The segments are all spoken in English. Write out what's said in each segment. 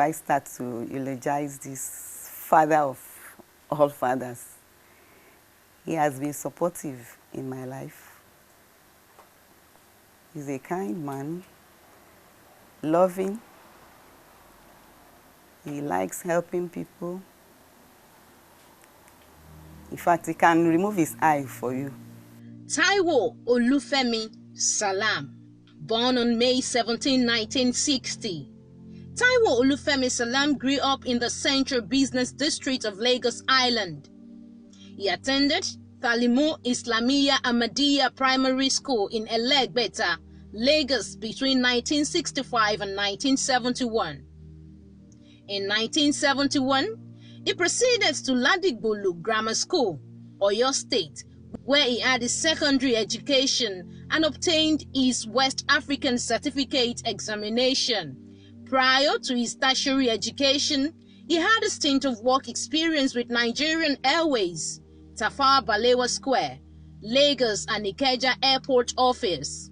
I start to eulogize this father of all fathers. He has been supportive in my life. He's a kind man, loving. He likes helping people. In fact, he can remove his eye for you. Taiwo Olufemi Salaam, born on May 17, 1960. Taiwo Olufemi Salaam grew up in the Central Business District of Lagos Island. He attended Talimu Islamiyya Ahmadiyya Primary School in Elegbeta, Lagos between 1965 and 1971. In 1971, he proceeded to Ladigbolu Grammar School, Oyo State, where he had his secondary education and obtained his West African Certificate examination. Prior to his tertiary education, he had a stint of work experience with Nigerian Airways, Tafawa Balewa Square, Lagos and Ikeja Airport Office,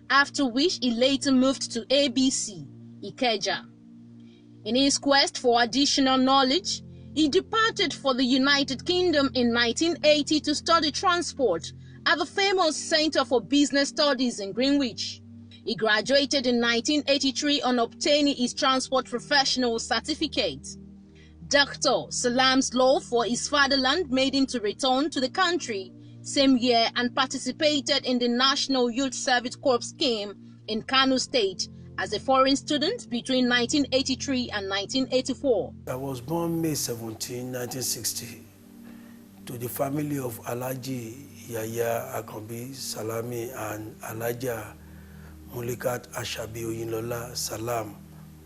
after which he later moved to ABC, Ikeja. In his quest for additional knowledge, he departed for the United Kingdom in 1980 to study transport at the famous Center for Business Studies in Greenwich. He graduated in 1983 on obtaining his transport professional certificate. Dr. Salaam's love for his fatherland made him to return to the country same year and participated in the National Youth Service Corps scheme in Kano State as a foreign student between 1983 and 1984. I was born May 17, 1960, to the family of Alhaji Yaya Akambi Salami and Alhaja Mulikat Ashabi Oyinlola Salaam,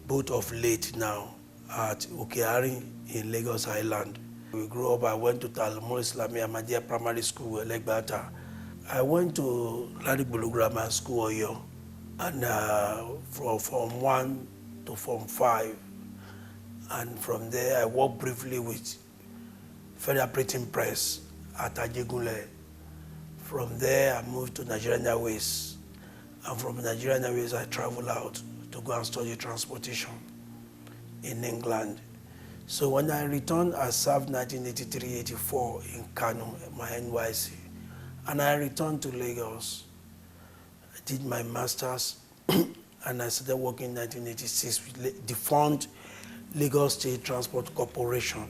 both of late now at Okeari in Lagos Island. We grew up, I went to Talimu Islamiyya Ahmadiyya Primary School, Elegbata. I went to Ladigbolu Grammar School, Oyo, and from Form 1 to Form 5. And from there, I worked briefly with Federal Printing Press at Ajegunle. From there, I moved to Nigerian Airways. And from Nigerian Airways, I traveled out to go and study transportation in England. So when I returned, I served 1983-84 in Kano, my NYC. And I returned to Lagos. I did my master's, and I started working in 1986 with the defunct Lagos State Transport Corporation,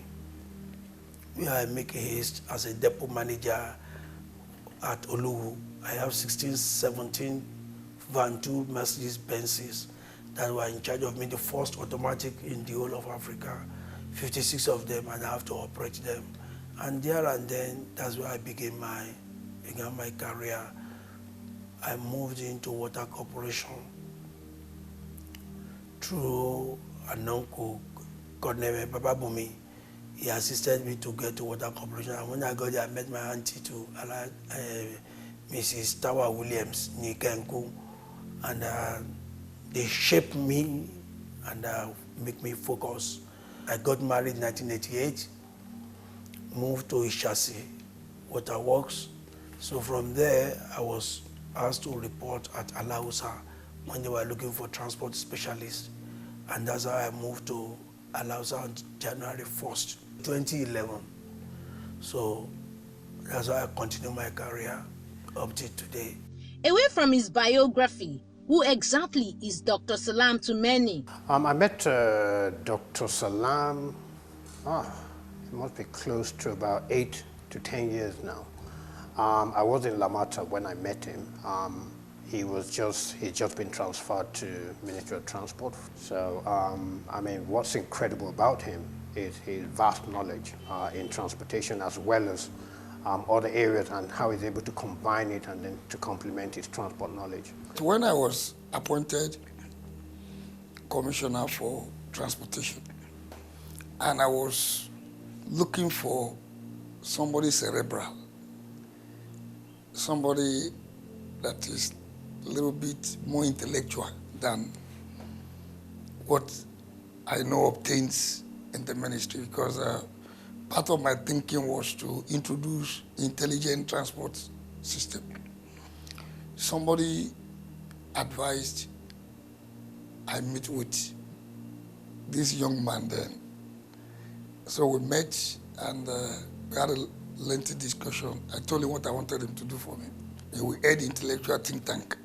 where I make a haste as a depot manager at Oluwu. I have 17 Van 2 Mercedes Benzes that were in charge of me, the first automatic in the whole of Africa. 56 of them, and I have to operate them. And there and then, that's where I began my career. I moved into Water Corporation through an uncle called Papa Bumi. He assisted me to get to Water Corporation. And when I got there, I met my auntie too, Mrs. Tawa Williams, Nikenku. And they shaped me and make me focus. I got married in 1988, moved to Ishasi Water Works. So from there, I was asked to report at Alausa when they were looking for transport specialists. And that's how I moved to Alausa on January 1st, 2011. So that's how I continue my career up to today. Away from his biography, who exactly is Dr. Salaam to many? I met Dr. Salaam, it must be close to about 8 to 10 years now. I was in Lamata when I met him. He'd just been transferred to Ministry of Transport. So, I mean, what's incredible about him is his vast knowledge in transportation as well as other areas, and how he's able to combine it and then to complement his transport knowledge. When I was appointed Commissioner for Transportation, and I was looking for somebody cerebral, somebody that is a little bit more intellectual than what I know obtains in the ministry, because part of my thinking was to introduce intelligent transport system. Somebody advised I meet with this young man then. So we met and we had a lengthy discussion. I told him what I wanted him to do for me. And we had the intellectual think tank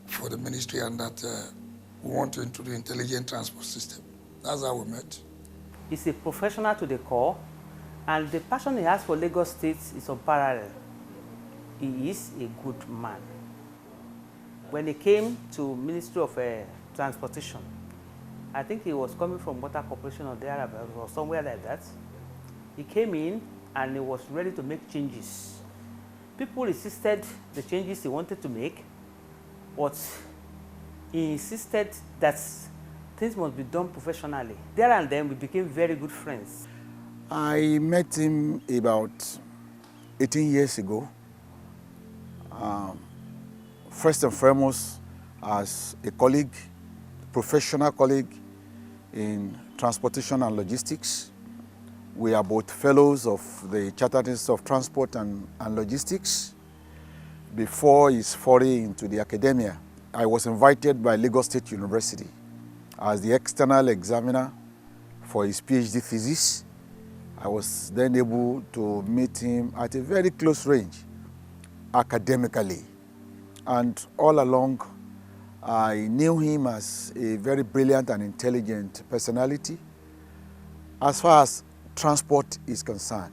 for the ministry, and that we want to introduce intelligent transport system. That's how we met. He's a professional to the core, and the passion he has for Lagos State is unparalleled. He is a good man. When he came to Ministry of Transportation, I think he was coming from Water Corporation or thereabouts or somewhere like that. He came in and he was ready to make changes. People resisted the changes he wanted to make, but he insisted that things must be done professionally. There and then we became very good friends. I met him about 18 years ago. First and foremost, as a colleague, professional colleague in transportation and logistics. We are both fellows of the Chartered Institute of Transport and Logistics. Before his foray into the academia, I was invited by Lagos State University as the external examiner for his PhD thesis. I was then able to meet him at a very close range academically. And all along, I knew him as a very brilliant and intelligent personality as far as transport is concerned.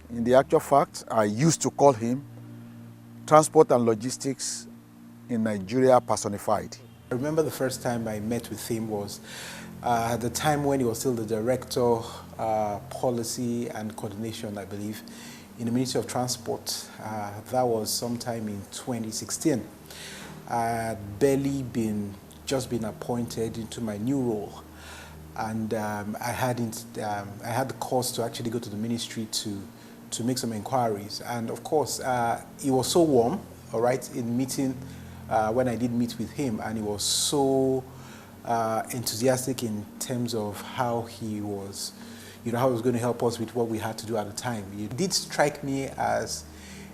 In the actual fact, I used to call him transport and logistics in Nigeria personified. I remember the first time I met with him was at the time when he was still the director, policy and coordination, I believe, in the Ministry of Transport. That was sometime in 2016. I had barely just been appointed into my new role, and I had the cause to actually go to the ministry to make some inquiries. And of course, he was so warm, all right, in meeting when I did meet with him, and he was so enthusiastic in terms of how he was, how he was going to help us with what we had to do at the time. He did strike me as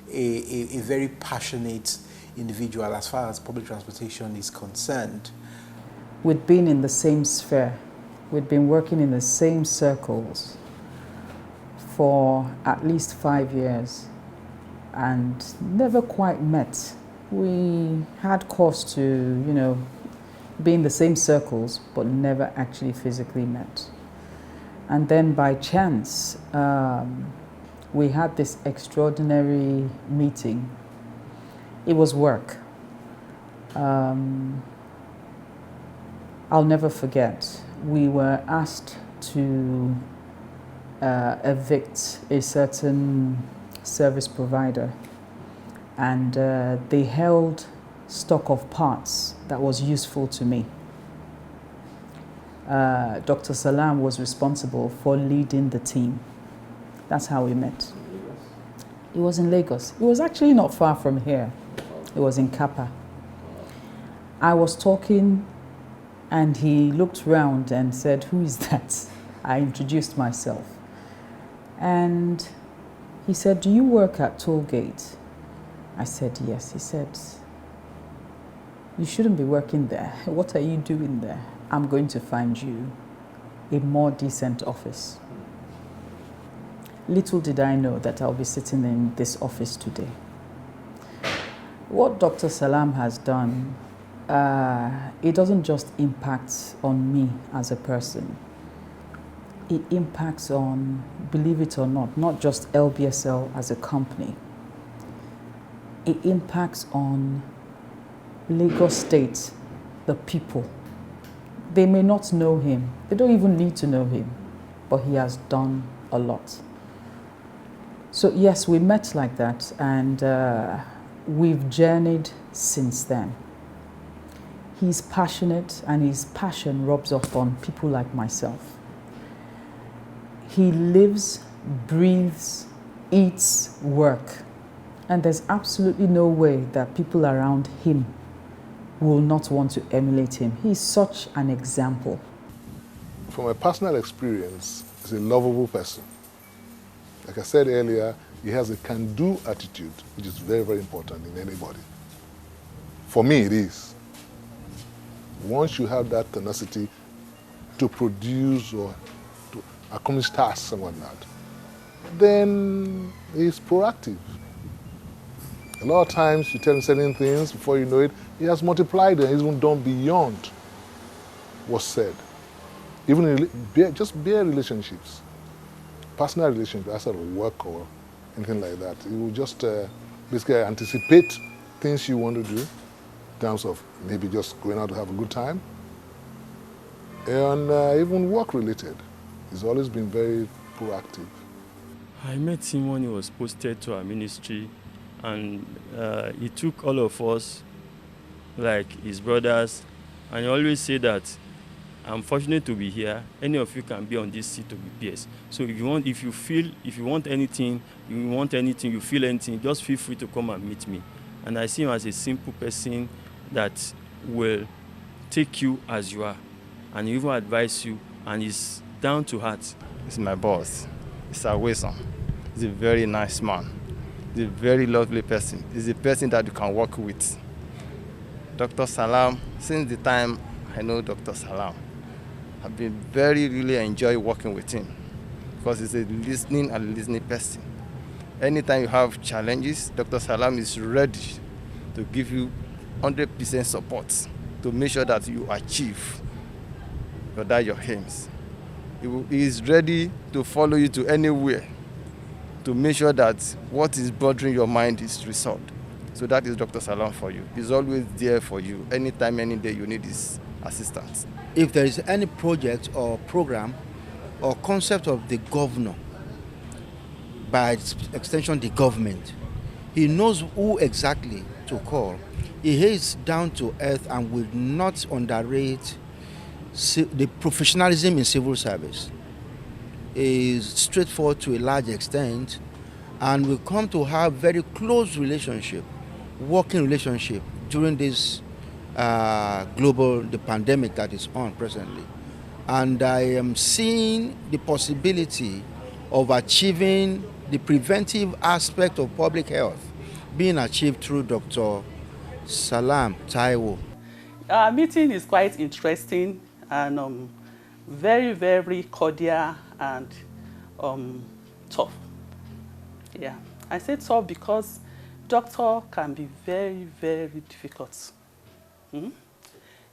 a very passionate individual as far as public transportation is concerned. We'd been in the same sphere. We'd been working in the same circles for at least 5 years and never quite met. We had cause to, be in the same circles, but never actually physically met. And then by chance, we had this extraordinary meeting. It was work. I'll never forget. We were asked to evict a certain service provider, and they held stock of parts that was useful to me. Dr. Salaam was responsible for leading the team. That's how we met. It was in Lagos. It was actually not far from here. It was in Kappa. I was talking and he looked round and said, "Who is that?" I introduced myself. And he said, "Do you work at Tollgate?" I said, "Yes." He said, "You shouldn't be working there. What are you doing there? I'm going to find you a more decent office." Little did I know that I'll be sitting in this office today. What Dr. Salaam has done, it doesn't just impact on me as a person. It impacts on, believe it or not just LBSL as a company. It impacts on Lagos State, the people. They may not know him. They don't even need to know him, but he has done a lot. So yes, we met like that, and we've journeyed since then. He's passionate, and his passion rubs off on people like myself. He lives, breathes, eats, work, and there's absolutely no way that people around him will not want to emulate him. He's such an example. From a personal experience, he's a lovable person. Like I said earlier, he has a can-do attitude, which is very, very important in anybody. For me, it is. Once you have that tenacity, to produce or to accomplish tasks and whatnot, then he's proactive. A lot of times you tell him certain things, before you know it, he has multiplied and he's even done beyond what's said. Even in just bare relationships, personal relationships, outside of work or anything like that. He will just basically anticipate things you want to do in terms of maybe just going out to have a good time, and even work related. He's always been very proactive. I met him when he was posted to our ministry, and he took all of us like his brothers, and he always said that I'm fortunate to be here. Any of you can be on this seat to be peers. So if you want anything, you feel anything, just feel free to come and meet me. And I see him as a simple person that will take you as you are, and even advise you, and he's down to heart. He's my boss. He's a Wilson. He's a very nice man. He's a very lovely person. He's a person that you can work with. Dr. Salaam, since the time I know Dr. Salaam, I've been really enjoy working with him because he's a listening person. Anytime you have challenges, Dr. Salaam is ready to give you 100% support to make sure that you achieve your aims. He is ready to follow you to anywhere to make sure that what is bothering your mind is resolved. So that is Dr. Salaam for you. He's always there for you anytime, any day you need his assistance. If there is any project or program or concept of the governor, by extension the government, he knows who exactly to call. He is down to earth and will not underrate the professionalism in civil service. He is straightforward to a large extent, and will come to have very close relationship, working relationship during this the pandemic that is on presently. And I am seeing the possibility of achieving the preventive aspect of public health being achieved through Dr. Salaam Taiwo. Our meeting is quite interesting and very, very cordial and tough. Yeah, I say tough because doctor can be very, very difficult.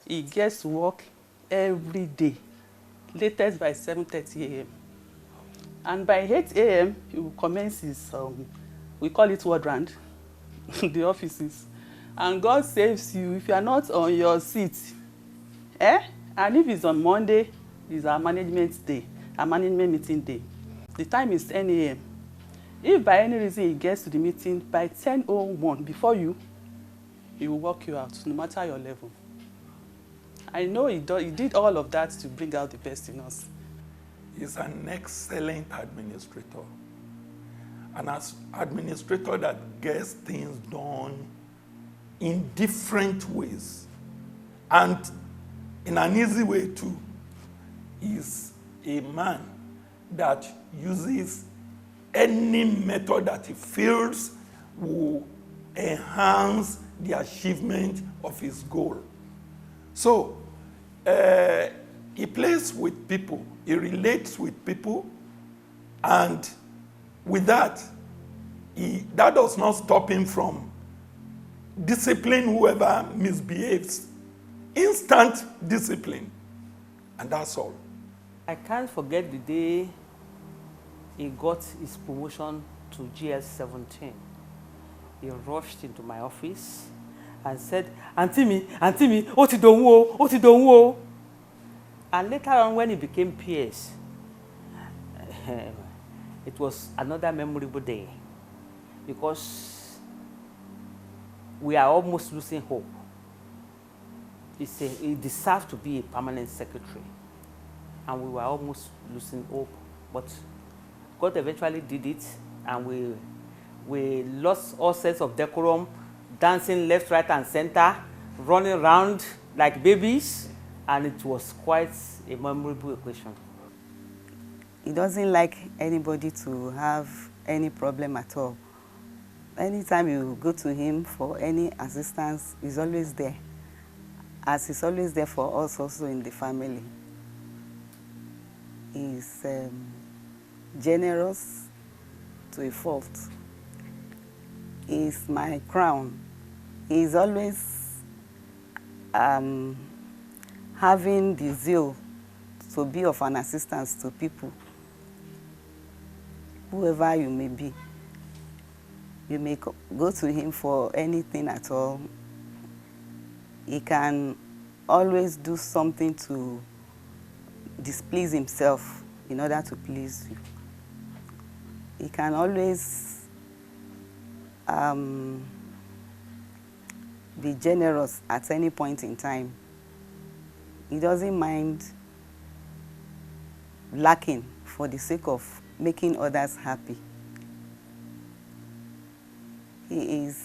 He gets to work every day, latest by 7:30 a.m. And by 8 a.m. he will commence his, we call it ward round, the offices. And God saves you if you are not on your seat. And if it's on Monday, it's our management day, our management meeting day. The time is 10 a.m. If by any reason he gets to the meeting by 10:01 before you, he will walk you out, no matter your level. I know he did all of that to bring out the best in us. He's an excellent administrator. An administrator that gets things done in different ways. And in an easy way too. He's a man that uses any method that he feels will enhance the achievement of his goal. So, he plays with people, he relates with people, and with that, that does not stop him from disciplining whoever misbehaves. Instant discipline, and that's all. I can't forget the day he got his promotion to GS17. He rushed into my office and said, Auntie me, ó ti dòun o. And later on, when he became PS, it was another memorable day because we are almost losing hope. He deserved to be a permanent secretary, and we were almost losing hope. But God eventually did it, and we lost all sense of decorum, dancing left, right, and center, running around like babies, and it was quite a memorable occasion. He doesn't like anybody to have any problem at all. Anytime you go to him for any assistance, he's always there. As he's always there for us also in the family. He's generous to a fault. He's my crown. He's always having the zeal to be of an assistance to people, whoever you may be. You may go to him for anything at all. He can always do something to displease himself in order to please you. He can always be generous at any point in time. He doesn't mind lacking for the sake of making others happy. He is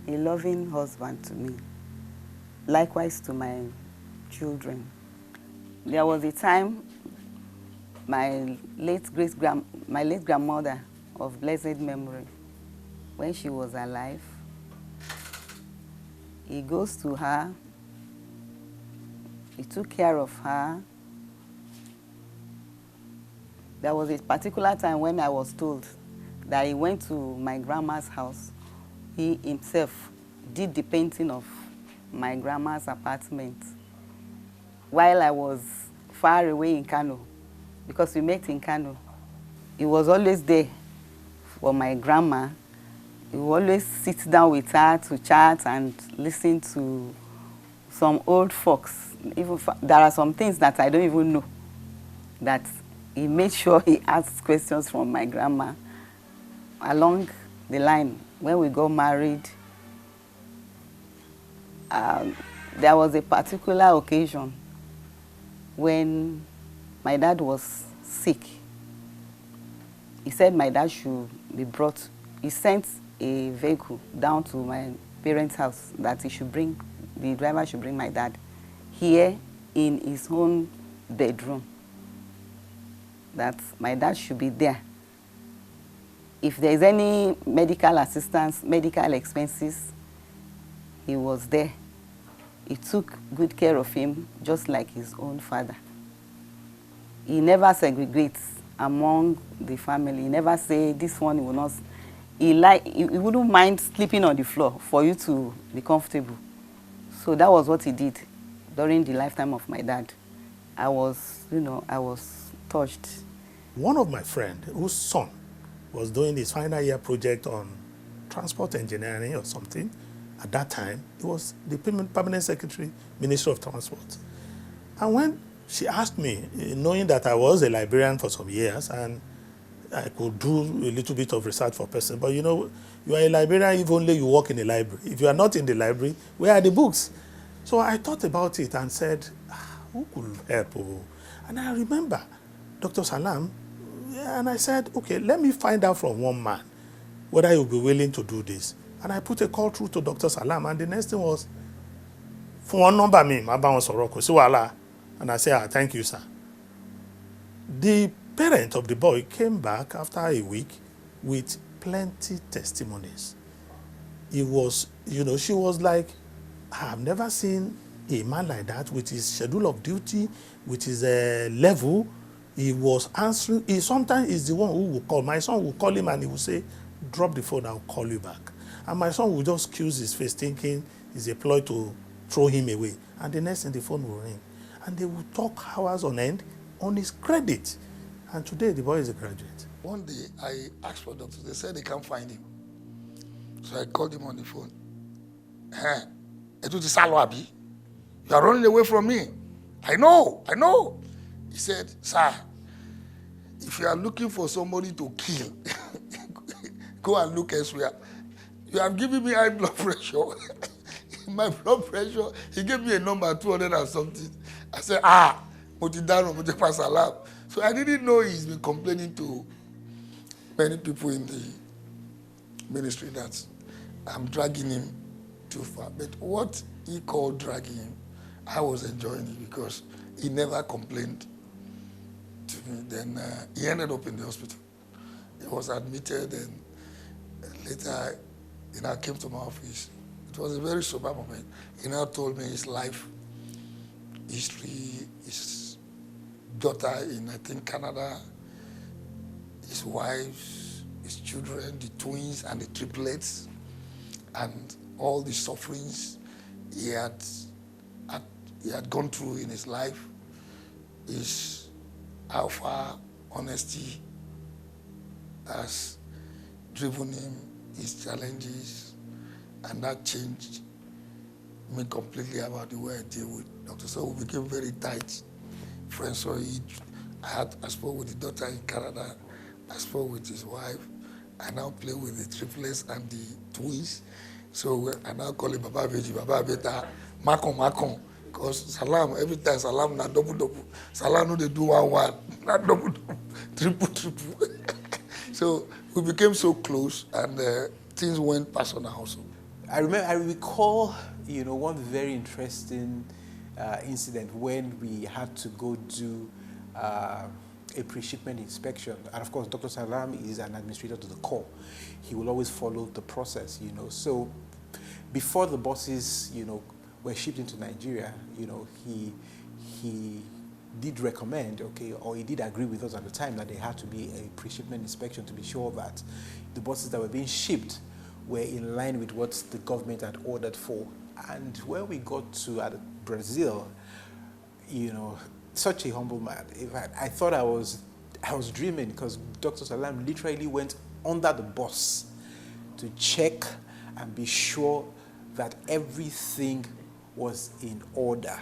a loving husband to me, likewise to my children. There was a time my late grandmother of blessed memory, when she was alive, he goes to her, he took care of her. There was a particular time when I was told that he went to my grandma's house. He himself did the painting of my grandma's apartment while I was far away in Kano, because we met in Kano. He was always there for my grandma. He would always sit down with her to chat and listen to some old folks. Even there are some things that I don't even know, that he made sure he asked questions from my grandma along the line. When we got married, there was a particular occasion when my dad was sick. He said my dad should be brought. He sent a vehicle down to my parents' house that he should bring, the driver should bring my dad here in his own bedroom, that my dad should be there. If there is any medical assistance, medical expenses, he was there. He took good care of him, just like his own father. He never segregates among the family. He never say this one will not. He wouldn't mind sleeping on the floor for you to be comfortable. So that was what he did during the lifetime of my dad. I was touched. One of my friends, whose son was doing his final year project on transport engineering or something, at that time, he was the permanent secretary, Ministry of Transport. And when she asked me, knowing that I was a librarian for some years and I could do a little bit of research for person, but you are a librarian if only you work in a library. If you are not in the library, where are the books? So I thought about it and said, who could help? And I remember Dr. Salaam, and I said, okay, let me find out from one man whether he'll be willing to do this. And I put a call through to Dr. Salaam, and the next thing was, for one number me, and I said, thank you, sir. The parent of the boy came back after a week with plenty testimonies. It was, she was like, I've never seen a man like that with his schedule of duty, with his level. He was answering. He sometimes is the one who will call. My son will call him and he will say, drop the phone, I'll call you back. And my son will just accuse his face thinking he's a ploy to throw him away. And the next thing, the phone will ring. And they will talk hours on end on his credit. And today, the boy is a graduate. One day, I asked for doctors. They said they can't find him. So I called him on the phone. You are running away from me. I know. He said, sir, if you are looking for somebody to kill, go and look elsewhere. You have given me high blood pressure. My blood pressure, he gave me a number 200 and something. I said, Salaam. So I didn't know he's been complaining to many people in the ministry that I'm dragging him too far. But what he called dragging him, I was enjoying it because he never complained to me. Then he ended up in the hospital. He was admitted, and later I came to my office. It was a very sober moment. He now told me his life history, his daughter in, I think, Canada, his wives, his children, the twins and the triplets, and all the sufferings he had gone through in his life. His alpha honesty has driven him, his challenges, and that changed me completely about the way I deal with Dr. So we became very tight friends. So I spoke with the daughter in Canada, I spoke with his wife, I now play with the triplets and the twins. So I now call him Baba Beji, Baba Beta, Makon. Because Salaam, every time Salaam na double. Salaam no they do 1-1, not double, triple. So we became so close, and things went personal also. I recall, one very interesting incident when we had to go do a pre-shipment inspection. And of course, Dr. Salaam is an administrator to the Corps. He will always follow the process, So before the buses, were shipped into Nigeria, he did recommend, or he did agree with us at the time that there had to be a pre-shipment inspection to be sure that the buses that were being shipped were in line with what the government had ordered for. And when we got to Brazil, such a humble man. In fact, I thought I was dreaming, because Dr. Salaam literally went under the bus to check and be sure that everything was in order.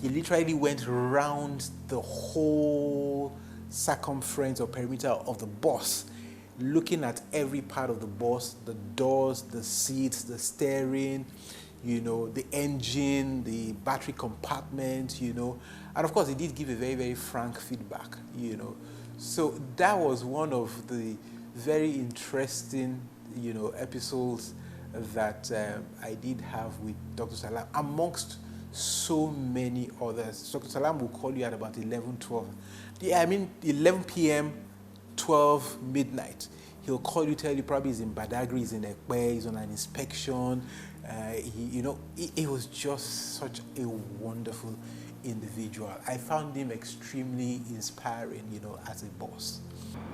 He literally went around the whole circumference or perimeter of the bus, looking at every part of the bus, the doors, the seats, the steering, the engine, the battery compartment, and of course he did give a very, very frank feedback, So that was one of the very interesting, episodes that I did have with Dr. Salaam, amongst so many others. Dr. Salaam will call you at about 11, 12. 11 p.m., 12 midnight. He'll call you, tell you probably he's in Badagry, he's in Ekpe, he's on an inspection. He was just such a wonderful individual. I found him extremely inspiring, as a boss.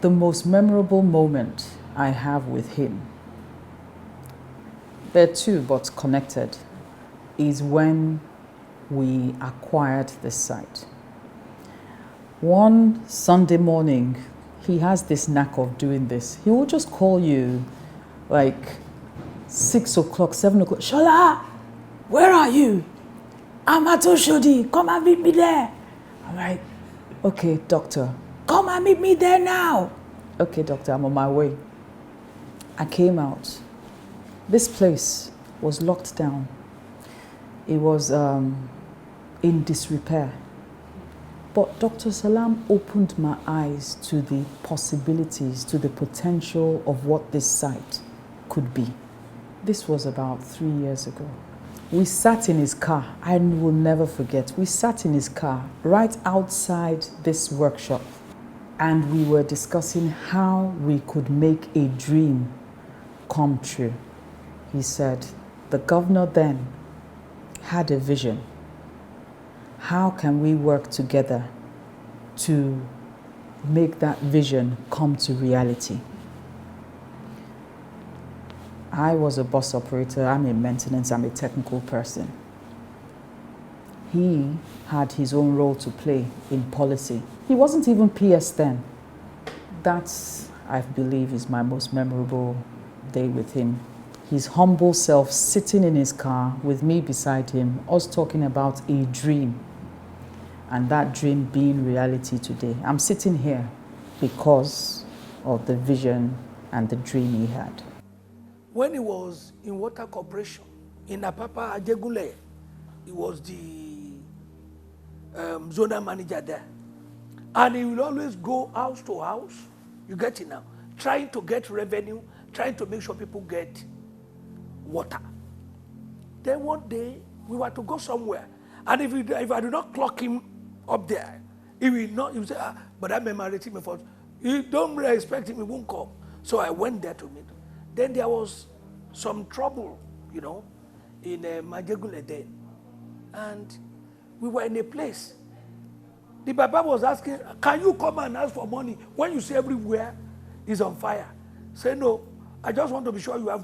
The most memorable moment I have with him, there are two but connected, is when we acquired this site. One Sunday morning, he has this knack of doing this. He will just call you like 6 o'clock, 7 o'clock. Shola, where are you? I'm at Oshodi. Come and meet me there. I'm like, okay, doctor, come and meet me there now. Okay, doctor, I'm on my way. I came out. This place was locked down. It was in disrepair. But Dr. Salaam opened my eyes to the possibilities, to the potential of what this site could be. This was about 3 years ago. We sat in his car. I will never forget. We sat in his car right outside this workshop, and we were discussing how we could make a dream come true. He said, the governor then had a vision. How can we work together to make that vision come to reality? I was a bus operator, I'm in maintenance, I'm a technical person. He had his own role to play in policy. He wasn't even PS then. That's, I believe, is my most memorable day with him. His humble self sitting in his car with me beside him, us talking about a dream, and that dream being reality today. I'm sitting here because of the vision and the dream he had. When he was in Water Corporation in Apapa Ajegule, he was the zonal manager there. And he will always go house to house, you get it now, trying to get revenue, trying to make sure people get water. Then one day, we were to go somewhere. And if I do not clock him up there, he will say, but I'm memorizing me first. You don't really expect him, he won't come. So I went there to meet him. Then there was some trouble, in Majegule then. And we were in a place. The Baba was asking, can you come and ask for money when you see everywhere is on fire? Say, no, I just want to be sure you have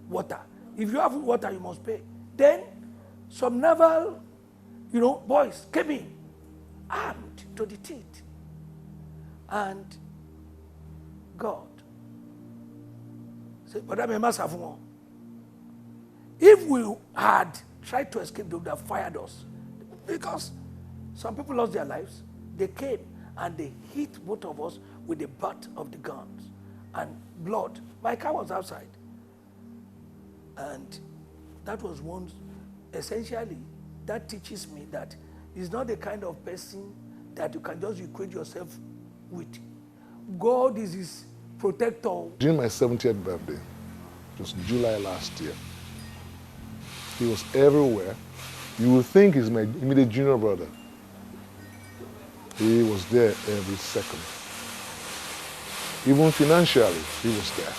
water. If you have water, you must pay. Then some naval, boys came in, armed to the teeth. And God said, but I must have one. If we had tried to escape, they would have fired us. Because some people lost their lives. They came and they hit both of us with the butt of the guns and blood. My car was outside. And that was one, essentially, that teaches me that it's not the kind of person that you can just equate yourself with. God is his protector. During my 70th birthday, it was July last year, he was everywhere. You would think he's my immediate junior brother. He was there every second. Even financially, he was there.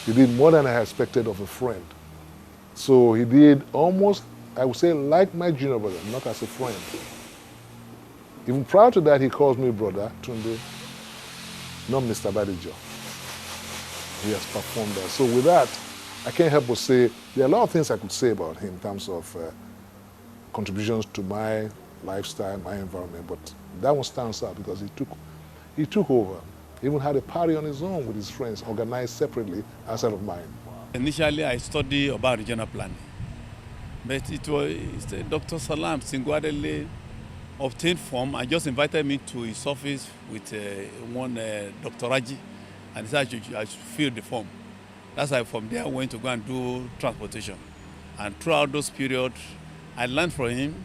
He did more than I expected of a friend. So he did almost, I would say, like my junior brother, not as a friend. Even prior to that, he calls me brother, Tunde, not Mr. Badijo. He has performed that. So with that, I can't help but say, there are a lot of things I could say about him in terms of contributions to my lifestyle, my environment, but that one stands out because he took over. He even had a party on his own with his friends, organized separately outside of mine. Initially, I studied about regional planning, but it was Dr. Salaam singularly obtained form and just invited me to his office with one Dr. Raji, and said I should fill the form. That's why from there I went to go and do transportation. And throughout those periods, I learned from him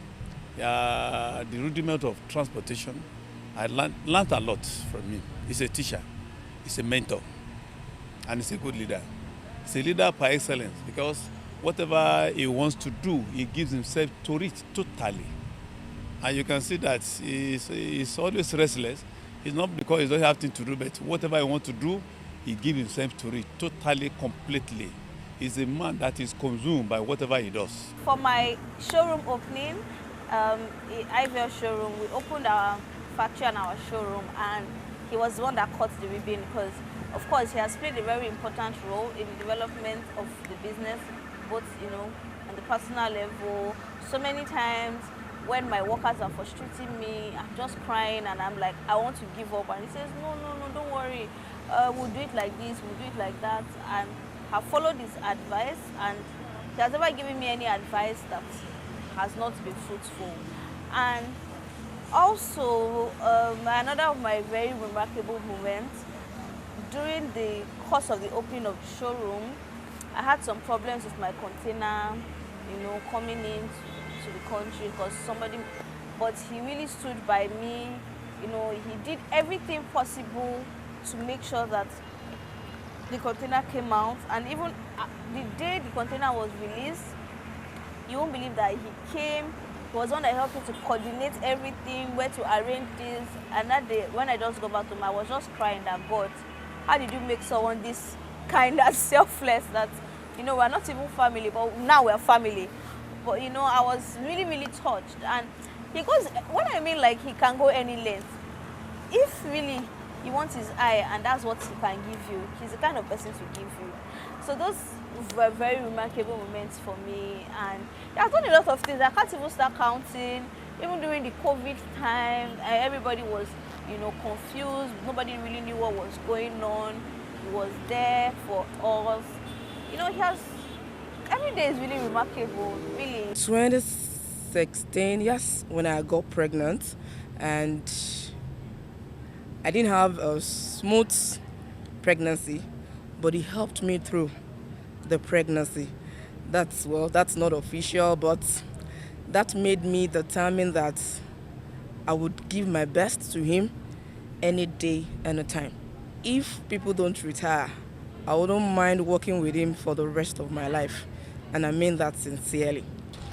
the rudiment of transportation. I learned a lot from him. He's a teacher, he's a mentor, and he's a good leader. He's a leader par excellence because whatever he wants to do, he gives himself to it totally. And you can see that he's always restless. It's not because he doesn't have things to do, but whatever he wants to do, he gives himself to it totally, completely. He's a man that is consumed by whatever he does. For my showroom opening, IVL showroom, we opened our factory and our showroom, and he was the one that cut the ribbon because, of course, he has played a very important role in the development of the business, both, on the personal level. So many times when my workers are frustrating me, I'm just crying and I'm like, I want to give up. And he says, no, don't worry. We'll do it like this, we'll do it like that. And I've followed his advice, and he has never given me any advice that has not been fruitful. And also, another of my very remarkable moments, during the course of the opening of the showroom, I had some problems with my container, coming in to the country because but he really stood by me. He did everything possible to make sure that the container came out, and even the day the container was released, you won't believe that he came. He was one that helped me to coordinate everything, where to arrange this. And that day, when I just got back to him, I was just crying that, God, how did you make someone this kind and selfless that, we're not even family, but now we're family. But, I was really, really touched. And because when I mean like he can go any length, if really he wants his eye and that's what he can give you, he's the kind of person to give you. So those were very remarkable moments for me, and he has done a lot of things. I can't even start counting. Even during the COVID time, everybody was, confused. Nobody really knew what was going on. He was there for us. He has, every day is really remarkable, really. 2016, yes, when I got pregnant, and I didn't have a smooth pregnancy, but he helped me through the pregnancy. That's not official, but that made me determine that I would give my best to him any day, anytime. If people don't retire, I wouldn't mind working with him for the rest of my life, and I mean that sincerely.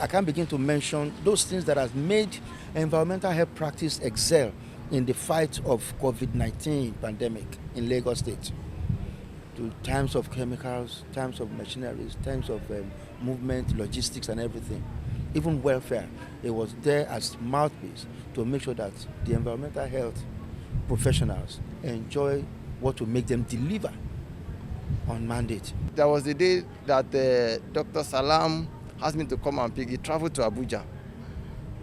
I can't begin to mention those things that have made environmental health practice excel in the fight of COVID-19 pandemic in Lagos State. To times of chemicals, times of machineries, times of movement, logistics and everything. even welfare. He was there as mouthpiece to make sure that the environmental health professionals enjoy what will make them deliver on mandate. There was the day that Dr. Salaam asked me to come and pick. He traveled to Abuja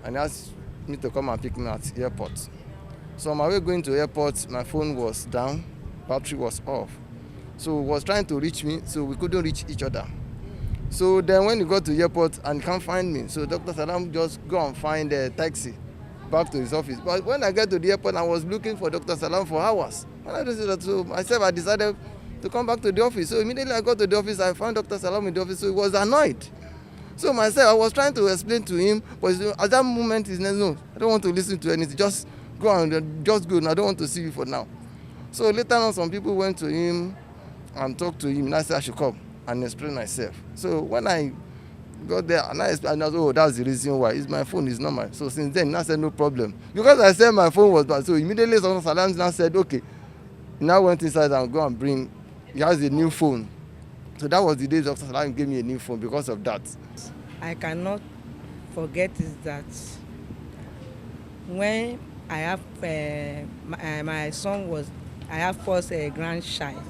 and asked me to come and pick me at the airport. So on my way going to the airport, my phone was down, battery was off. So he was trying to reach me, so we couldn't reach each other. So then when he got to the airport and he can't find me, so Dr. Salaam just go and find a taxi back to his office. But when I got to the airport, I was looking for Dr. Salaam for hours. When I did that, so myself, I decided to come back to the office. So immediately I got to the office, I found Dr. Salaam in the office, so he was annoyed. So myself, I was trying to explain to him, but at that moment, he said, no, I don't want to listen to anything, just go and just go, I don't want to see you for now. So later on, some people went to him and talked to him, and I said I should come and explain myself. So when I got there, and I explained, oh, that's the reason why. It's my phone, it's not mine. So since then, I said, no problem. Because I said my phone was bad, so immediately Dr. Salaam now said, okay. He now went inside and go and bring, he has a new phone. So that was the day Dr. Salaam gave me a new phone because of that. I cannot forget is that when I have my son was, I have first grandchild.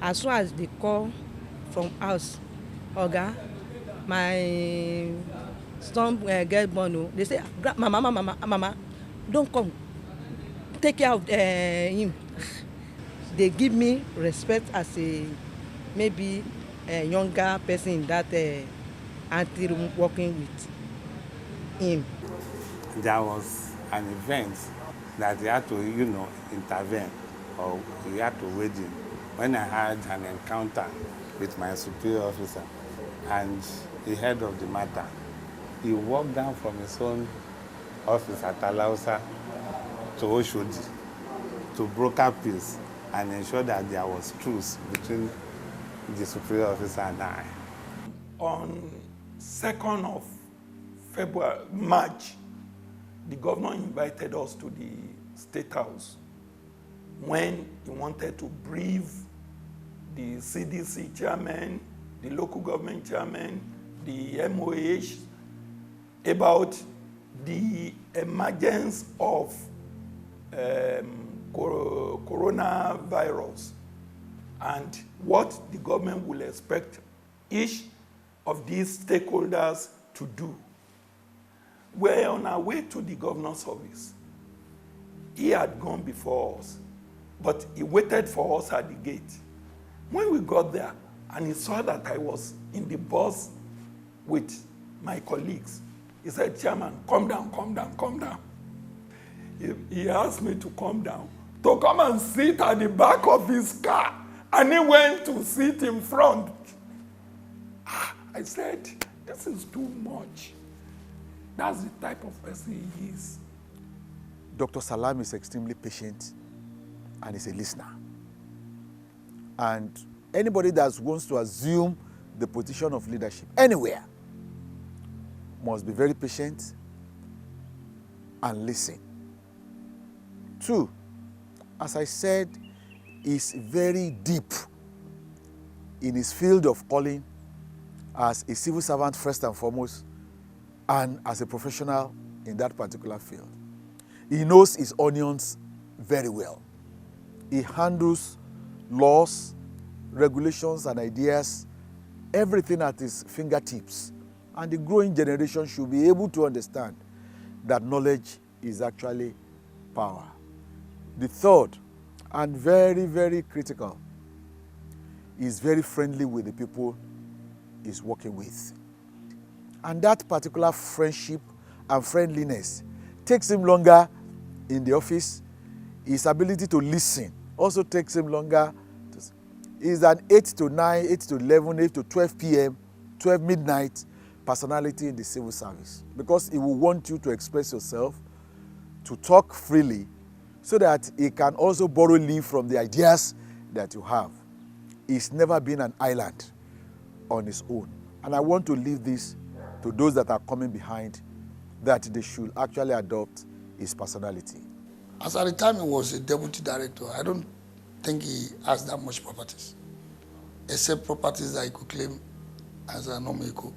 As soon as they call from house, Oga, my son get born, they say, Mama, don't come, take care of him. They give me respect as a maybe a younger person in that anteroom working with him. There was an event that he had to, intervene, or he had to wait in. When I had an encounter with my superior officer and he heard of the matter, he walked down from his own office at Alausa to Oshodi to broker peace and ensure that there was truce between the superior officer and I. On 2nd of March, the governor invited us to the State House when he wanted to brief the CDC chairman, the local government chairman, the MOH about the emergence of coronavirus and what the government will expect each of these stakeholders to do. We're on our way to the governor's office. He had gone before us, but he waited for us at the gate. When we got there and he saw that I was in the bus with my colleagues, he said, Chairman, come down, come down, come down. He asked me to come down, to come and sit at the back of his car, and he went to sit in front. I said, this is too much. That's the type of person he is. Dr. Salaam is extremely patient and is a listener. And anybody that wants to assume the position of leadership anywhere must be very patient and listen. 2, as I said, is very deep in his field of calling as a civil servant first and foremost, and as a professional in that particular field. He knows his onions very well. He handles laws, regulations, and ideas, everything at his fingertips. And the growing generation should be able to understand that knowledge is actually power. The third, and very, very critical, is very friendly with the people he's working with. And that particular friendship and friendliness takes him longer in the office. His ability to listen also takes him longer. He's an 8 to 9, 8 to 11, 8 to 12 p.m., 12 midnight personality in the civil service, because he will want you to express yourself, to talk freely, so that he can also borrow leave from the ideas that you have. He's never been an island on his own. And I want to leave this to those that are coming behind, that they should actually adopt his personality. As at the time he was a deputy director, I don't think he has that much properties, except properties that he could claim as an omeko.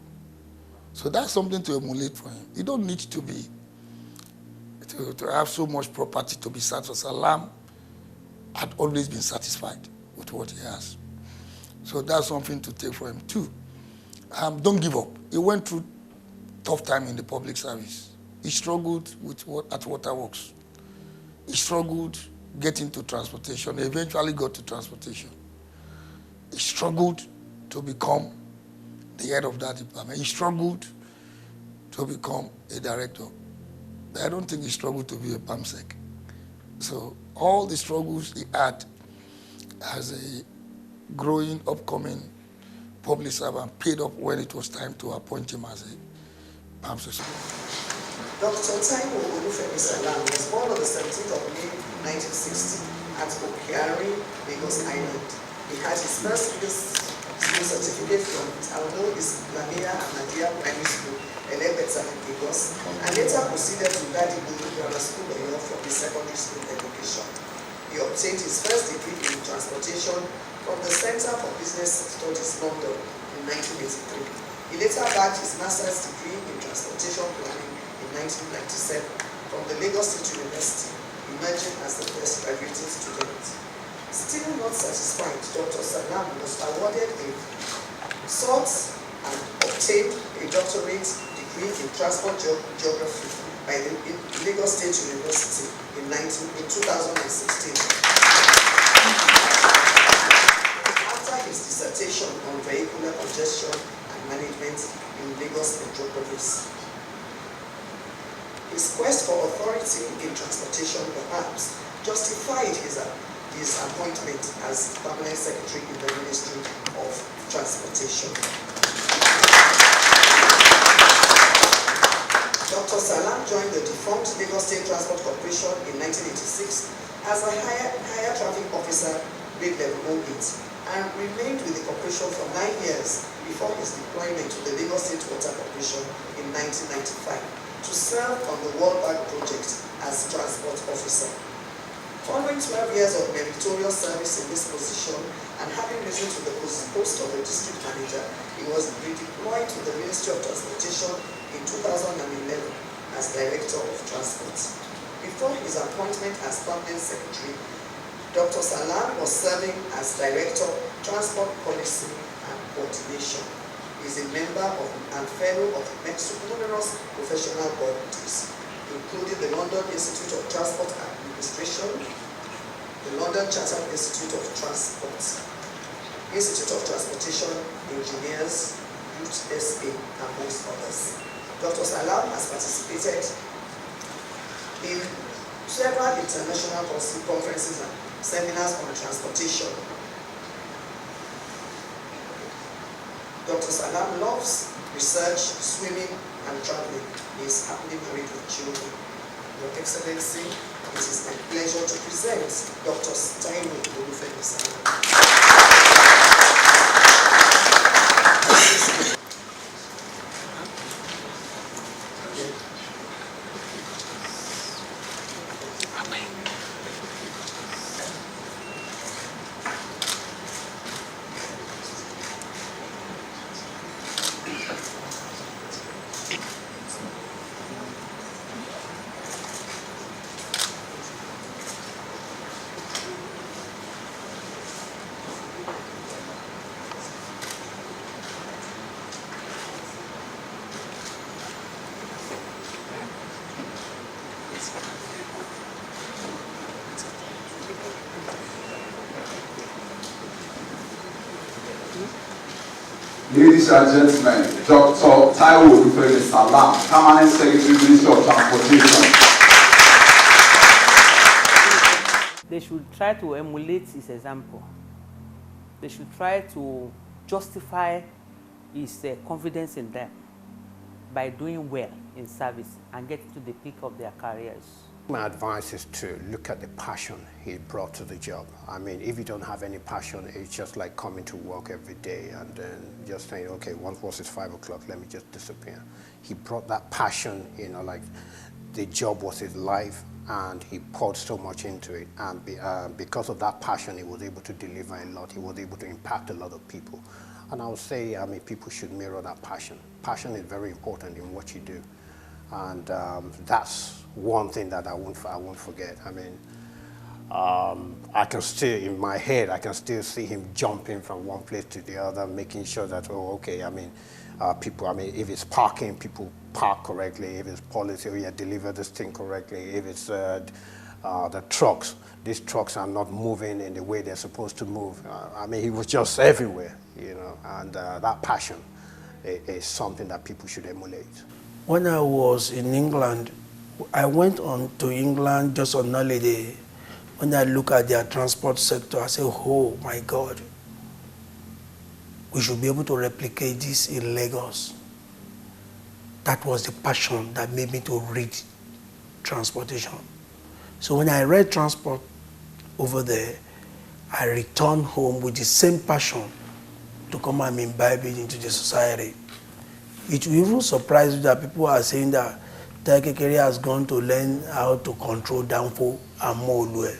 So that's something to emulate for him. You don't need to be, to have so much property to be satisfied. Salaam had always been satisfied with what he has. So that's something to take for him too. Don't give up. He went through tough time in the public service. He struggled at waterworks. He struggled getting to transportation. He eventually got to transportation. He struggled to become the head of that department. He struggled to become a director. But I don't think he struggled to be a PAMSEC. So all the struggles he had as a growing, upcoming public servant paid up when it was time to appoint him as a PAMSEC. Dr. Taiwo Salaam was born on the 17th of May 1960 at Okiari, Lagos Island. He had his first school certificate from Taiwo Islamia Ahmadiyya Primary School, Elebeta, Lagos, and later proceeded to Gadibu Grammar School for his secondary school education. He obtained his first degree in transportation from the Center for Business Studies, London, in 1983. He later bagged his master's degree in transportation planning in 1997 from the Lagos State University, emerging as the best graduating student. Still not satisfied, Dr. Salaam was awarded sought and obtained a doctorate degree in transport geography by the Lagos State University in 2016. After his dissertation on vehicular congestion and management in Lagos metropolis. His quest for authority in transportation perhaps justified his appointment as permanent secretary in the Ministry of Transportation. Dr. Salaam joined the defunct Lagos State Transport Corporation in 1986 as a higher traffic officer, grade level 08, and remained with the corporation for 9 years before his deployment to the Lagos State Water Corporation in 1995 to serve on the World Bank project as transport officer. Following 12 years of meritorious service in this position and having risen to the post of the district manager, he was redeployed to the Ministry of Transportation in 2011 as Director of Transport. Before his appointment as Permanent Secretary, Dr. Salaam was serving as Director of Transport Policy and Coordination. He is a member of and fellow of numerous professional bodies, including the London Institute of Transport Administration, the London Chartered Institute of Transport, Institute of Transportation Engineers, Youth SA, amongst others. Dr. Salaam has participated in several international conferences and seminars on transportation. Dr. Salaam loves research, swimming, and traveling. He is happily married with children. Your Excellency, it is my pleasure to present Dr. Taiwo Salaam. Ladies and gentlemen, Dr. Taiwo Salaam, Permanent Secretary, Ministry of Transportation. They should try to emulate his example. They should try to justify his confidence in them by doing well in service and getting to the peak of their careers. My advice is to look at the passion he brought to the job. I mean, if you don't have any passion, it's just like coming to work every day and then just saying, okay, once it's 5 o'clock, let me just disappear. He brought that passion, you know, like the job was his life and he poured so much into it. And because of that passion, he was able to deliver a lot. He was able to impact a lot of people. And I would say, I mean, people should mirror that passion. Passion is very important in what you do. And that's one thing that I won't forget. I mean, I can still, in my head, I can still see him jumping from one place to the other, making sure that, oh, okay, I mean, people, I mean, if it's parking, people park correctly. If it's policy, oh, yeah, deliver this thing correctly. If it's the trucks, these trucks are not moving in the way they're supposed to move. I mean, he was just everywhere, you know, and that passion is something that people should emulate. When I was in England, I went on to England just on holiday. When I look at their transport sector, I say, oh my God, we should be able to replicate this in Lagos. That was the passion that made me to read transportation. So when I read transport over there, I returned home with the same passion to come and imbibe it into the society. It will even surprise you that people are saying that Taikekere has gone to learn how to control Danfo and Molue.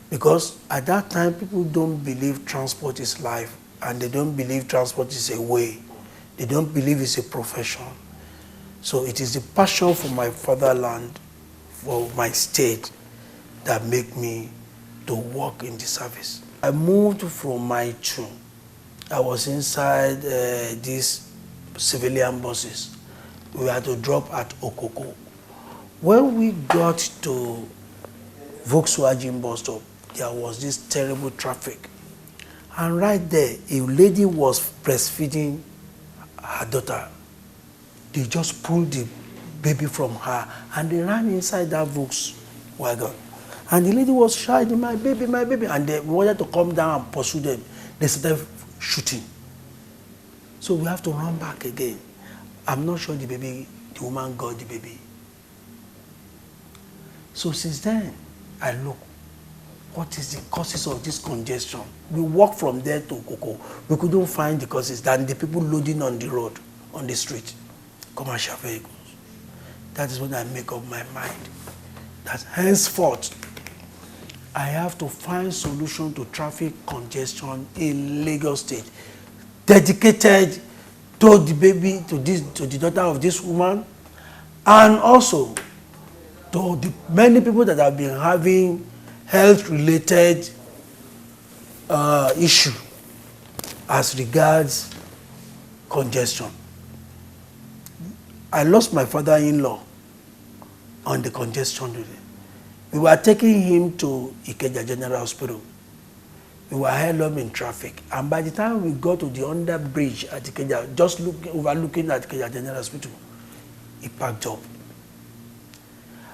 Because at that time, people don't believe transport is life, and they don't believe transport is a way. They don't believe it's a profession. So it is the passion for my fatherland, for my state, that make me to work in the service. I moved from Maichu. I was inside these civilian buses. We had to drop at Okoko. When we got to Volkswagen bus stop, there was this terrible traffic. And right there, a lady was breastfeeding her daughter. They just pulled the baby from her and they ran inside that Volkswagen. And the lady was shouting, my baby, and they wanted to come down and pursue them. They started shooting. So we have to run back again. I'm not sure the woman got the baby. So since then, I look, what is the causes of this congestion? We walk from there to Koko. We couldn't find the causes than the people loading on the road, on the street, commercial vehicles. That is when I make up my mind that henceforth, I have to find solution to traffic congestion in Lagos State, dedicated to the baby, to the daughter of this woman, and also to the many people that have been having health-related issue as regards congestion. I lost my father-in-law on the congestion today. We were taking him to Ikeja General Hospital. We were held up in traffic. And by the time we got to the under bridge at Ikeja, just overlooking at Ikeja General Hospital, he packed up.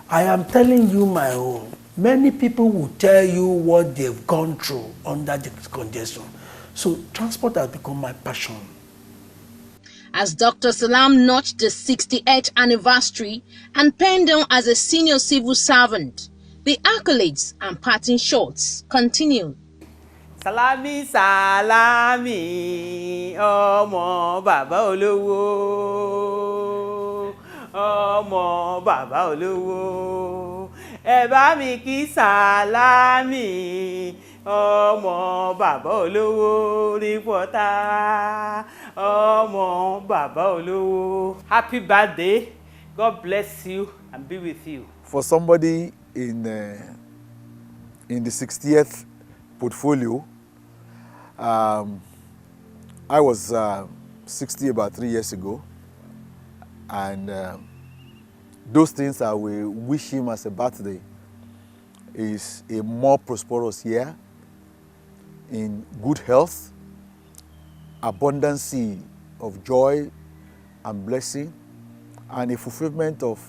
I am telling you my own. Many people will tell you what they've gone through under the congestion. So transport has become my passion. As Dr. Salaam notched the 68th anniversary and penned down as a senior civil servant, the accolades and parting shots continue. Salami, salami, ọmọ bàbá olówó, ọmọ bàbá olówó. Ẹ bá mi kí Salami, ọmọ bàbá olówó ní Pọ́tà, ọmọ bàbá olówó. Happy birthday. God bless you and be with you. For somebody in the 60th portfolio, I was 60 about 3 years ago, and those things I will wish him as a birthday is a more prosperous year in good health, abundance of joy and blessing, and a fulfillment of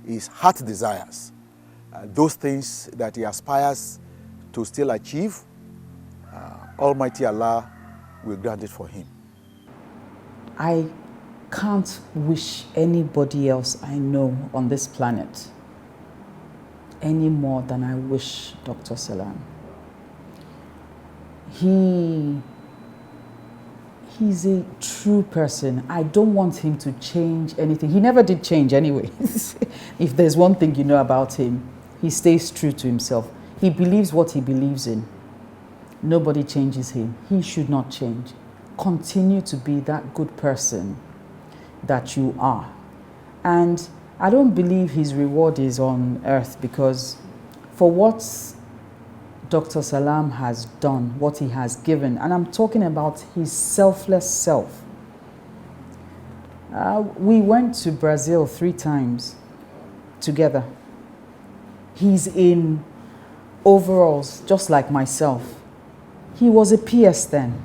his heart desires. Those things that he aspires to still achieve, Almighty Allah will grant it for him. I can't wish anybody else I know on this planet any more than I wish Dr. Salaam. He's a true person. I don't want him to change anything. He never did change anyway. If there's one thing you know about him, he stays true to himself. He believes what he believes in. Nobody changes him. He should not change. continue to be that good person that you are. And I don't believe his reward is on earth, because for what Dr. Salaam has done, what he has given, and I'm talking about his selfless self. We went to Brazil 3 times together. He's in overalls, just like myself. He was a PS then.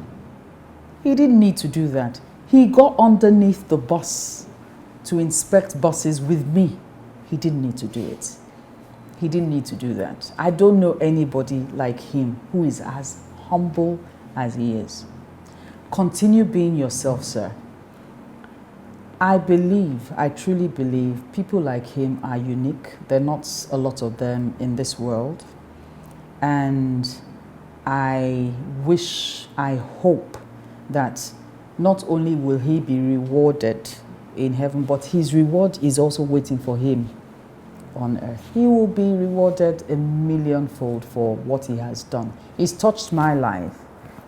He didn't need to do that. He got underneath the bus to inspect buses with me. He didn't need to do it. He didn't need to do that. I don't know anybody like him who is as humble as he is. Continue being yourself, sir. I truly believe people like him are unique. There are not a lot of them in this world. And I hope that not only will he be rewarded in heaven, but his reward is also waiting for him on earth. He will be rewarded a millionfold for what he has done. He's touched my life.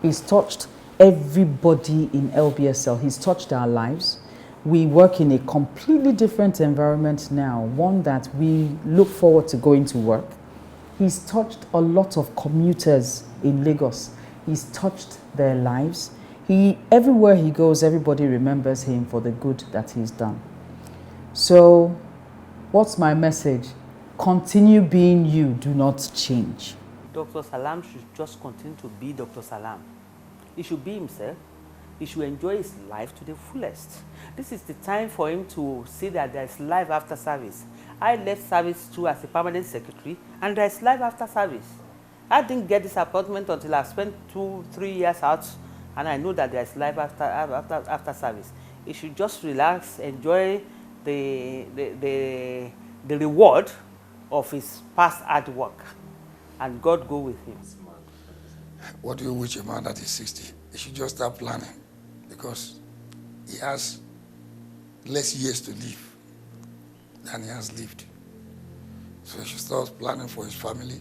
He's touched everybody in LBSL. He's touched our lives. We work in a completely different environment now, one that we look forward to going to work. He's touched a lot of commuters in Lagos. He's touched their lives. Everywhere he goes, everybody remembers him for the good that he's done. So, what's my message? Continue being you, do not change. Dr. Salaam should just continue to be Dr. Salaam. He should be himself. He should enjoy his life to the fullest. This is the time for him to see that there is life after service. I left service too as a permanent secretary, and there is life after service. I didn't get this appointment until I spent 2-3 years out, and I know that there is life after service. He should just relax, enjoy the reward of his past hard work, and God go with him. What do you wish a man that is 60? He should just start planning, because he has less years to live than he has lived. So he should start planning for his family.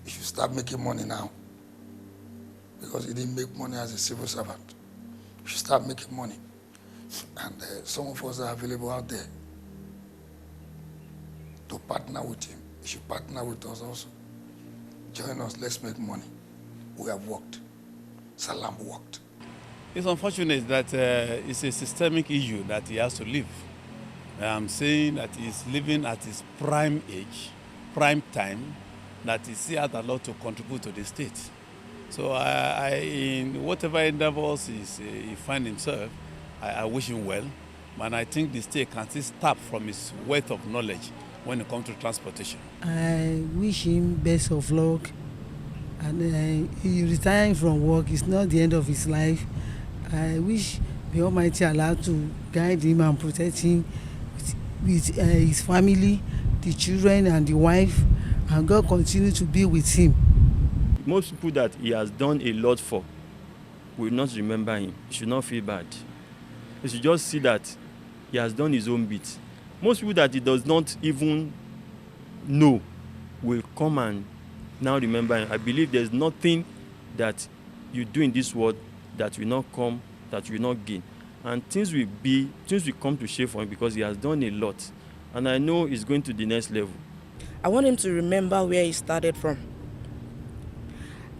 He should start making money now, because he didn't make money as a civil servant. He should start making money. And some of us are available out there to partner with him. He should partner with us also. Join us, let's make money. We have worked. Salaam worked. It's unfortunate that it's a systemic issue that he has to live. I'm saying that he's living at his prime age, prime time, that he still has a lot to contribute to the state. So in whatever endeavors he finds himself, I wish him well. And I think the state can still tap from his wealth of knowledge when it comes to transportation. I wish him best of luck. And he retiring from work is not the end of his life. I wish the Almighty Allah to guide him and protect him with his family, the children and the wife, and God continue to be with him. Most people that he has done a lot for will not remember him. He should not feel bad. He should just see that he has done his own bit. Most people that he does not even know will come and now remember him. I believe there's nothing that you do in this world that will not come, that will not gain. And things will come to shape for him because he has done a lot. And I know he's going to the next level. I want him to remember where he started from.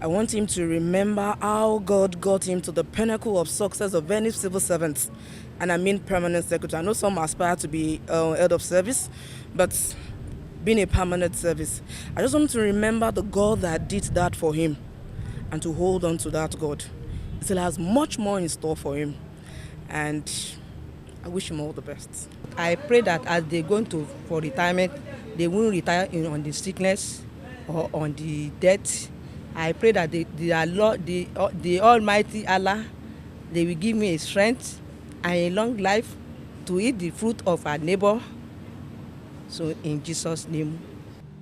I want him to remember how God got him to the pinnacle of success of any civil servant. And I mean permanent secretary. I know some aspire to be head of service, but being a permanent service. I just want him to remember the God that did that for him and to hold on to that God. He still has much more in store for him. And I wish him all the best. I pray that as they go for retirement, they won't retire on the sickness or on the death. I pray that the Almighty Allah, they will give me a strength and a long life to eat the fruit of our neighbor. So in Jesus' name.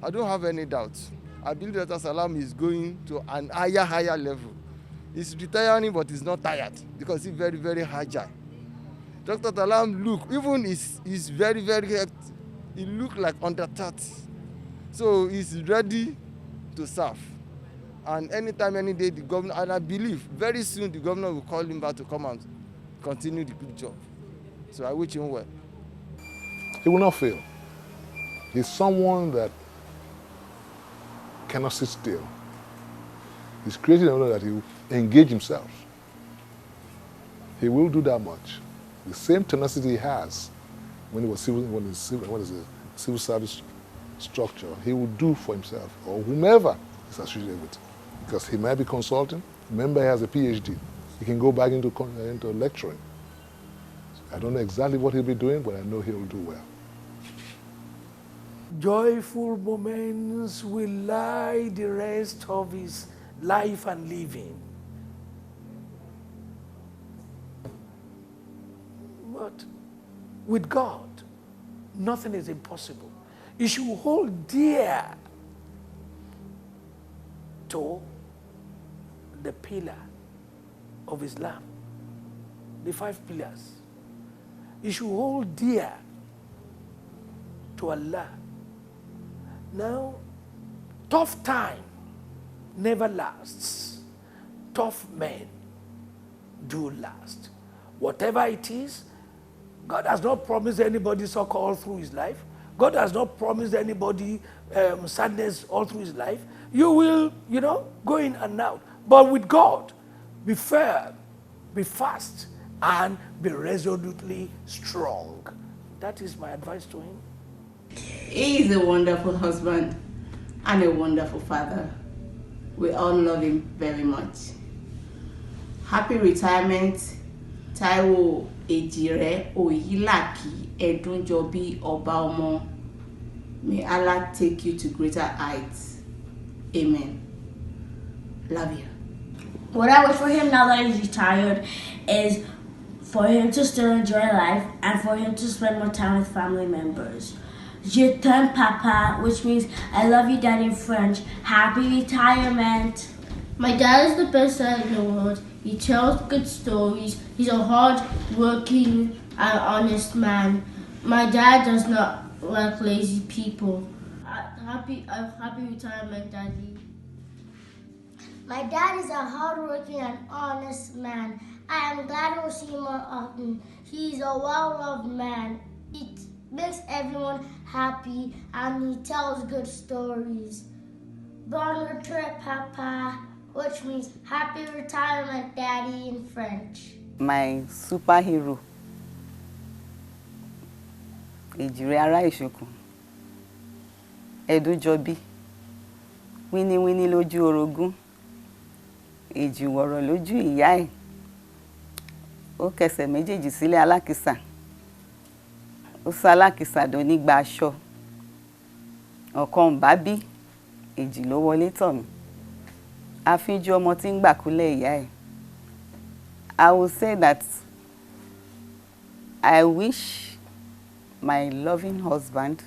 I don't have any doubts. I believe that Salaam is going to an higher level. He's retiring, but he's not tired because he's very, very agile. Dr. Salaam he's very, very healthy. He looks like under 30. So he's ready to serve. And anytime, any day, the governor, and I believe very soon the governor will call him back to come and continue the good job. So I wish him well. He will not fail. He's someone that cannot sit still. He's created a that he will engage himself. He will do that much. The same tenacity he has when he was civil service structure, he will do for himself or whomever is associated with. Because he might be consulting. Remember, he has a PhD. He can go back into lecturing. I don't know exactly what he'll be doing, but I know he'll do well. Joyful moments will lie the rest of his life and living. But with God, nothing is impossible. You should hold dear to the pillar of Islam, the 5 pillars. You should hold dear to Allah. Now, tough time never lasts. Tough men do last. Whatever it is, God has not promised anybody succor all through his life. God has not promised anybody sadness all through his life. You will, go in and out. But with God, be firm, be fast, and be resolutely strong. That is my advice to him. He is a wonderful husband and a wonderful father. We all love him very much. Happy retirement, Taiwo Ejire Oyilaki Edunjobi Obaomo. May Allah take you to greater heights. Amen. Love you. What I wish for him now that he's retired is for him to still enjoy life and for him to spend more time with family members. Je t'aime, Papa, which means I love you, Dad, in French. Happy retirement. My dad is the best dad in the world. He tells good stories. He's a hard-working and honest man. My dad does not like lazy people. Happy retirement, Daddy. My dad is a hard-working and honest man. I am glad we'll see him more often. He's a well-loved man. He makes everyone happy and he tells good stories. Bon retraite, Papa, which means happy retirement, Daddy, in French. My superhero, Ejire Ara Isokun, Edujobi, Wini lójú orogún, Ejiworo lójú ìyá ẹ̀, ó kẹsẹ̀ méjèèjì sílẹ̀ alákìsà, ó sá alákìsà dónígbà aṣọ, ọ̀kan bá bí, èjì ló wọlé tọ̀ mí, àfíjú ọmọ tí ń gbàkúlẹ̀ ìyá ẹ̀. I will say that I wish my loving husband,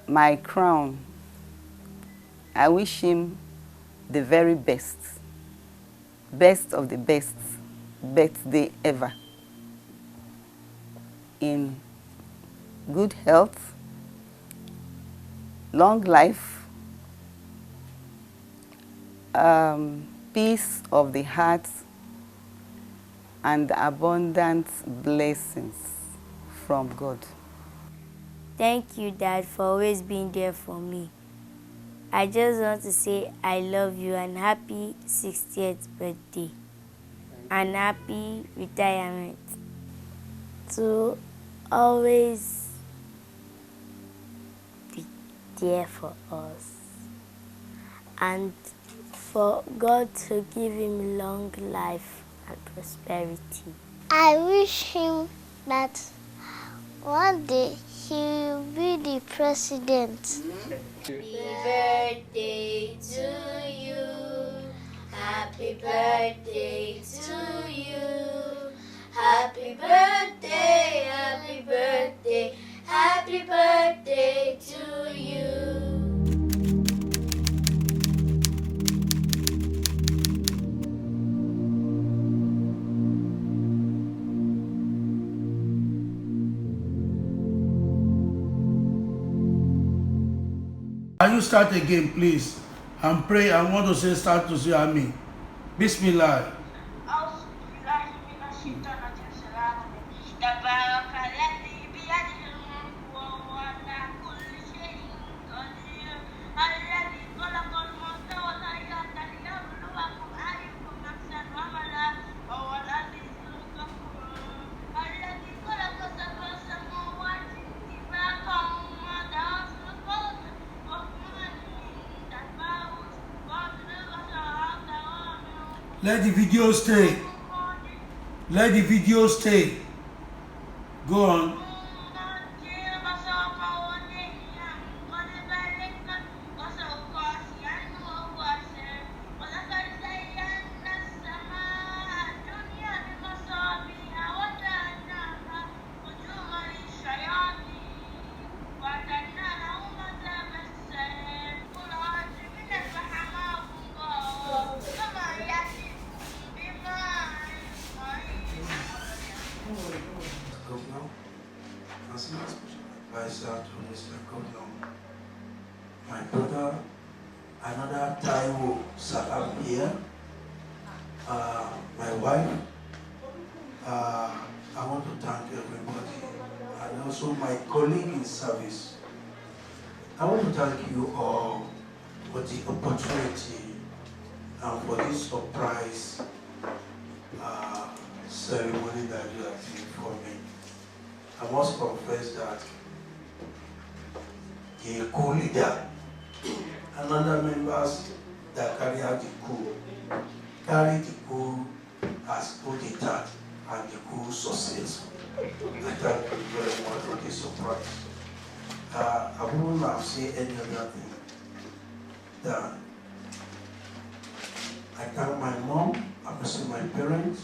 my crown, I wish him the very best of the best birthday ever. In good health, long life, peace of the heart, and abundant blessings from God. Thank you, Dad, for always being there for me. I just want to say I love you and happy 60th birthday and happy retirement. To always be there for us and for God to give him long life and prosperity. I wish him that one day he will be the president. Happy birthday to you. Happy birthday to you. Happy birthday, happy birthday, happy birthday to you. Can you start again, please? and pray and want to say, start to say Amen. Bismillah. Let the video stay. Let the video stay. Go on. My brother, another Taiwo, Salaam here, my wife, I want to thank everybody, and also my colleague in service. I want to thank you all for the opportunity and for this surprise ceremony that you have done for me. I must confess that the co-leader and other members that carry out the coup, carry the coup as auditor and the coup successful. I thank you very much for this surprise. I wouldn't have said any other thing than I thank my mom, I miss my parents,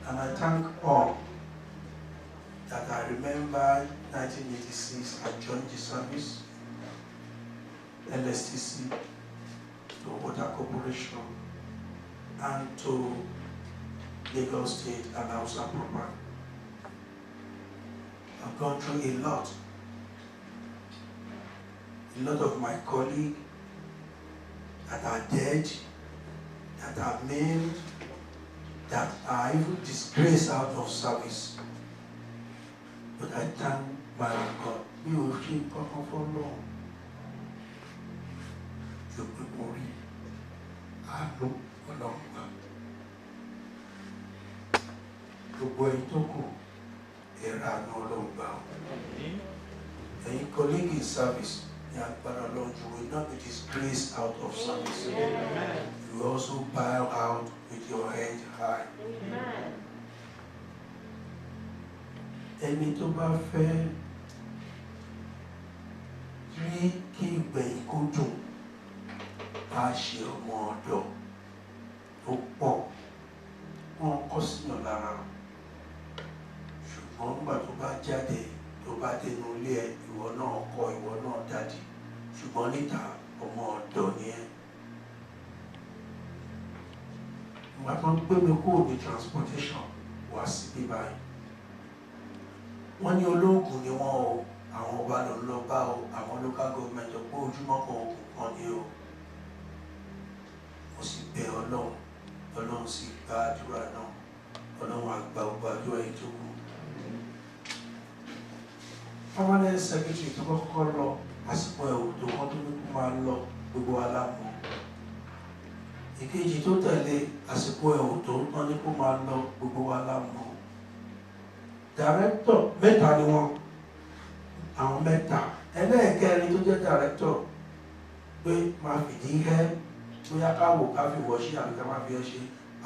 and I thank all that I remember 1986 I joined the service, LSTC, to Water Corporation, and to Lagos State and Hausa program. I've gone through a lot. A lot of my colleagues that are dead, that are maimed, that are even disgraced out of service. But I thank my God. We will feel purple for long. You will worry. I know for long. Gbogbo ẹ̀yin tó kù, ẹ̀rọ àánú Ọlọ́run gbà ọ́. Ẹ̀yin colleague in service, ní agbára Ọlọ́run, you will not be disgraced out of service. Amen. You will also bow out with your head high. Amen. Ẹni tó bá fẹ́ rí kí ìgbẹ̀yìn kó dùn, á ṣe ọmọ ọ̀dọ̀ tó pọ̀. Wọ́n kọ́ síyàn lára. Ṣùgbọ́n nígbà tó bá jáde, tó bá dénú ilé ẹ, ìwọ náà kọ́, ìwọ náà dádì. Ṣùgbọ́n níta, ọmọ ọ̀dọ̀ ni ẹ́. Ìgbà tó ń gbé mi kúrò ní transportation wá sí bíbáyìí. Wọ́n ní olóògùn ni wọ́n o, àwọn ọba lọ lọ bá o, àwọn local government ọ̀pọ̀ ojúmọ́ kan oògùn kan ni o. Mo sì bẹ̀ Ọlọ́run, Ọlọ́run sì gba àdúrà náà, Ọlọ́run àgbà ọgbà àdúrà yìí tó kù. Permanent secretary tó kọ́kọ́ lọ, àsìkò ẹ̀wù tó kọ́ tó ní kó máa lọ gbogbo aláàmú. Ìkejì tó tẹ̀lé àsìkò ẹ̀wù tó tán ní kó máa lọ gbogbo aláàmú. Director mẹ́ta ni wọ́n, àwọn mẹ́ta. Ẹlẹ́ẹ̀kẹrin tó jẹ́ director pé máa fìdí hẹ́, bóyá káwò ká fi wọ̀ sí àbíká máa fi ẹ́ ṣe.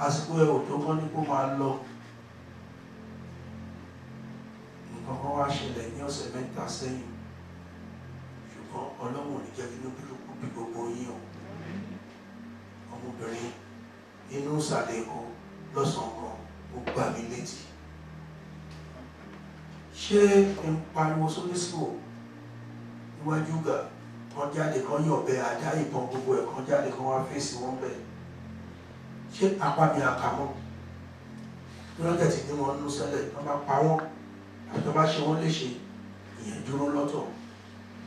Àsìkò ẹ̀wù tó kọ́ ní kó máa lọ. Nǹkan kan wá ṣẹlẹ̀ ní ọ̀sẹ̀ mẹ́ta sẹ́yìn. Ṣùgbọ́n Ọlọ́run ò ní jẹ́ kí inú bírúkú bí gbogbo yín o. Ọmọbìnrin inú ìsàlẹ̀ Èkó lọ́sàn-án kan ó gbà mí létí. Ṣé n pariwo sórí school níwájú gà kan jáde kan yàn bẹ àdá ìbọn gbogbo ẹ̀ kan jáde kan wá fèsì wọn bẹ̀? Ṣé apá mi àkàmọ́? Lọ́jọ́ tí ní wọn nú sẹ́lẹ̀ wọ́n bá pa wọ́n àti wọ́n bá ṣe wọ́n léṣe ìyẹn dúró lọ́tọ̀.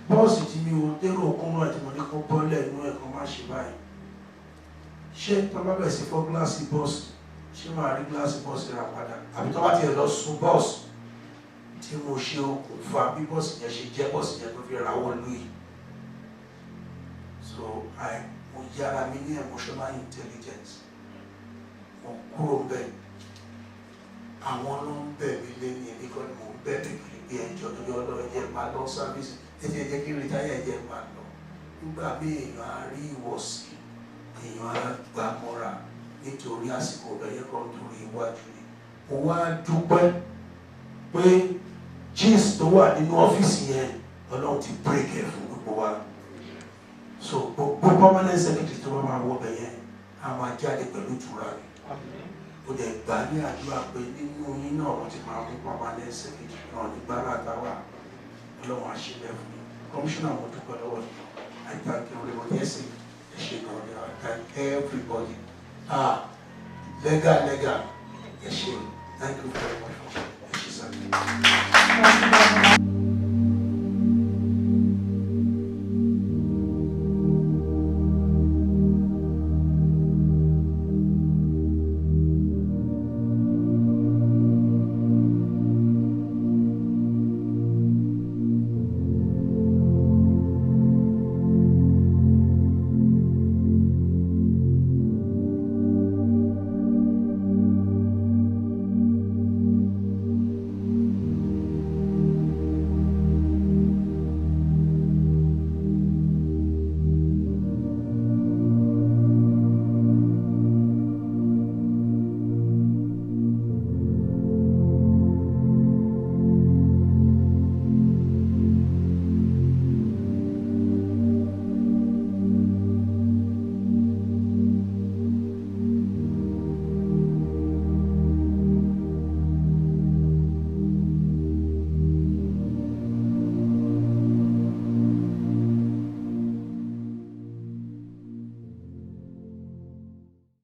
bọ́ọ̀sì tí mi ò dérò okun náà tí mo ní kó bọ́lẹ̀ inú ẹ̀ kan má ṣe báyìí ṣé tó bá bẹ̀ sí fọ́ gíláàsì bọ́ọ̀sì ṣé máa rí gíláàsì bọ́ọ̀sì rà padà àbí tó bá tiẹ̀ lọ sun bọ́ọ̀sì tí mo ṣe okùnfà bí bọ́ọ̀sì yẹn ṣe jẹ́ bọ́ọ̀sì yẹn tó fi rawọ́ lóyè so mo yára mi ní emotional intelligence mo kúrò bẹ́ẹ̀ àwọn ló ń bẹ̀ mí lé ní ẹni kan ni mo ń bẹ̀ mí kiri bí ẹjọ́ tó yọ lọ ẹ̀jẹ̀ máa lọ sáfíìsì ẹ̀jẹ̀ kí rìtáyà ẹ̀jẹ̀ máa lọ nígbà bí èèyàn á rí ìwọ̀sí èèyàn á gbà mọ́ra nítorí àsìkò bẹ̀yẹ kan torí iwájú ni mo wá dúpẹ́ pé jeans tó wà nínú ọ́fíìsì yẹn ọlọ́run ti break ẹ̀ fún gbogbo wa so gbogbo permanent secretary tó bá máa wọ bẹ̀yẹn á máa jáde pẹ̀lú ìtura ni ó dẹ̀ gbà ní àdúrà pé nínú yín náà wọ́n ti máa mú permanent secretary náà ní gbáradá wa ọlọ́run àṣìlẹ̀ fún mi commissioner mo dúpẹ́ lọ́wọ́ yìí I thank everybody ẹ ṣe gan ni I thank everybody legal ẹ ṣe thank you very much ẹ ṣe sáré.